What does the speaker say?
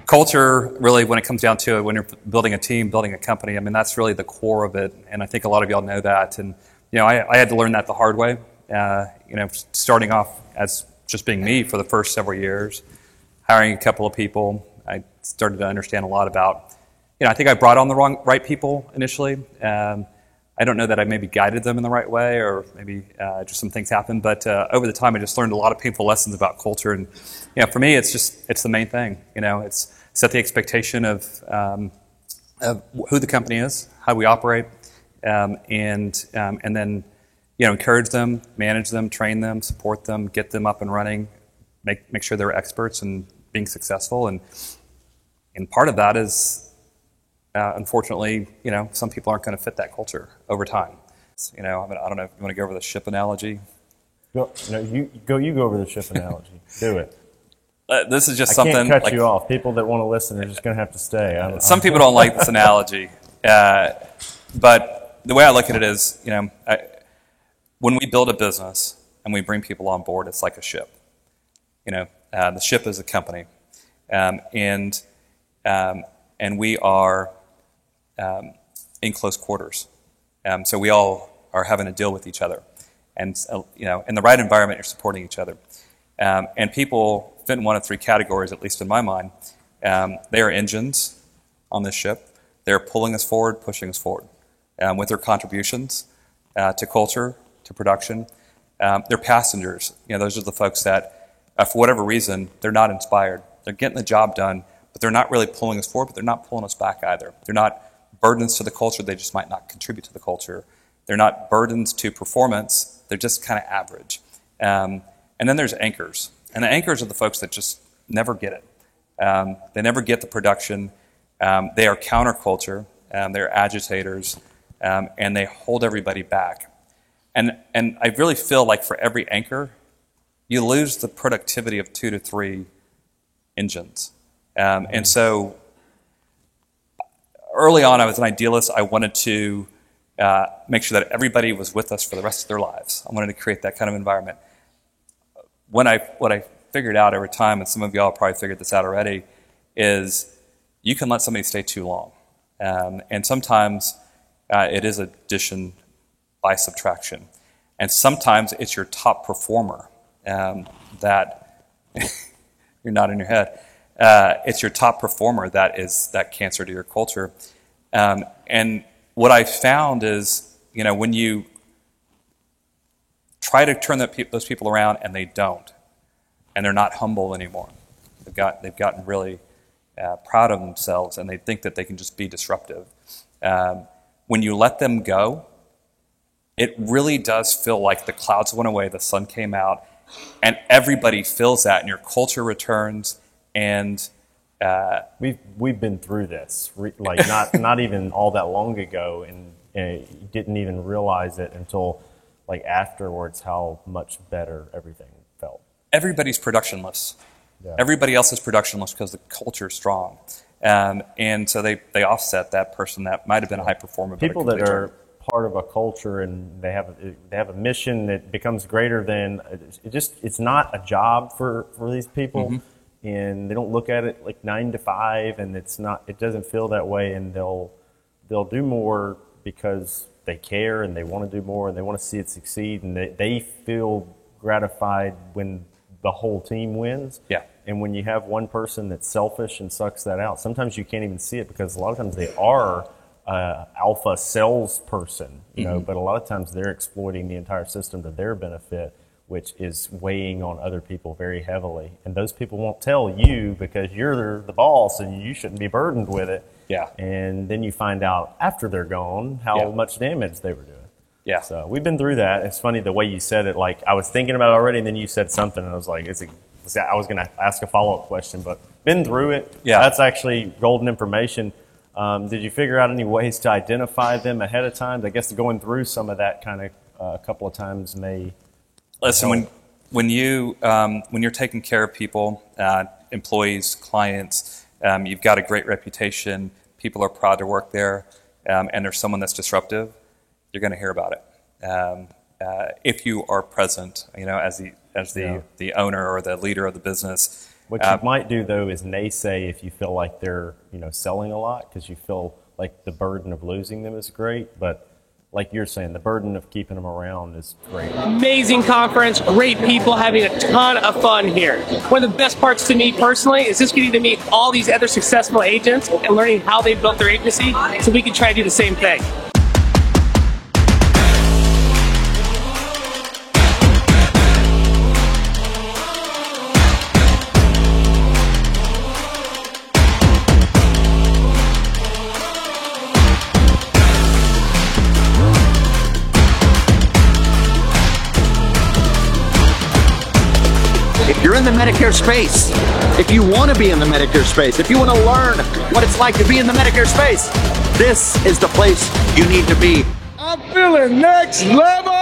culture, really, when it comes down to it, when you're building a team, building a company, I mean, that's really the core of it. And I think a lot of y'all know that. And, I had to learn that the hard way, starting off as just being me for the first several years, hiring a couple of people. I started to understand a lot about, I think I brought on the right people initially. I don't know that I maybe guided them in the right way, or maybe just some things happened. But over the time, I just learned a lot of painful lessons about culture. And for me, it's the main thing. It's set the expectation of who the company is, how we operate, and then encourage them, manage them, train them, support them, get them up and running, make sure they're experts and being successful. And part of that is, unfortunately, some people aren't going to fit that culture over time. I don't know if you want to go over the ship analogy. You go over the ship analogy. Do it. This is just something. I can't cut you off. People that want to listen are just going to have to stay. Some people don't like this analogy, but the way I look at it is, when we build a business and we bring people on board, it's like a ship. The ship is a company, and we are in close quarters. So we all are having to deal with each other, and in the right environment, you're supporting each other. And people fit in one of three categories, at least in my mind. They are engines on this ship. They're pulling us forward, pushing us forward with their contributions to culture, to production. They're passengers. Those are the folks that, for whatever reason, they're not inspired. They're getting the job done, but they're not really pulling us forward, but they're not pulling us back either. They're not burdens to the culture. They just might not contribute to the culture. They're not burdens to performance. They're just kind of average. And then there's anchors. And the anchors are the folks that just never get it. They never get the production. They are counterculture. They're agitators. And they hold everybody back. And I really feel like for every anchor, you lose the productivity of 2 to 3 engines. And so early on, I was an idealist. I wanted to make sure that everybody was with us for the rest of their lives. I wanted to create that kind of environment. What I figured out over time, and some of y'all probably figured this out already, is you can let somebody stay too long. And sometimes it is addition by subtraction. And sometimes it's your top performer that, you're nodding your head, it's your top performer that is that cancer to your culture. And what I found is, when you try to turn those people around and they don't, and they're not humble anymore. They've gotten really proud of themselves, and they think that they can just be disruptive. When you let them go, it really does feel like the clouds went away, the sun came out, and everybody feels that, and your culture returns. And we've been through this, like not even all that long ago, and you didn't even realize it until like afterwards how much better everything felt. Everybody's productionless. Yeah. Everybody else is productionless because the culture is strong, and so they offset that person that might have been a high performer. People that are part of a culture and they have a mission that becomes greater than it's not a job for these people. Mm-hmm. And they don't look at it like 9 to 5, and it doesn't feel that way, and they'll do more because they care and they want to do more and they want to see it succeed, and they feel gratified when the whole team wins. Yeah. And when you have one person that's selfish and sucks that out, sometimes you can't even see it because a lot of times they are alpha salesperson, mm-hmm. But a lot of times they're exploiting the entire system to their benefit, which is weighing on other people very heavily. And those people won't tell you because you're the boss and you shouldn't be burdened with it. Yeah. And then you find out after they're gone how much damage they were doing. Yeah. So we've been through that. It's funny the way you said it. Like I was thinking about it already, and then you said something, and I was like, I was going to ask a follow-up question, but been through it. Yeah. That's actually golden information. Did you figure out any ways to identify them ahead of time? I guess going through some of that kind of a couple of times may... Listen, when you're taking care of people, employees, clients, you've got a great reputation, people are proud to work there, and there's someone that's disruptive, you're going to hear about it. If you are present, as the owner or the leader of the business, What you might do, though, is naysay if you feel like they're, selling a lot, because you feel like the burden of losing them is great. But like you're saying, the burden of keeping them around is great. Amazing conference, great people, having a ton of fun here. One of the best parts to me personally is just getting to meet all these other successful agents and learning how they built their agency so we can try to do the same thing. If you're in the Medicare space, if you want to be in the Medicare space, if you want to learn what it's like to be in the Medicare space, this is the place you need to be. I'm feeling next level.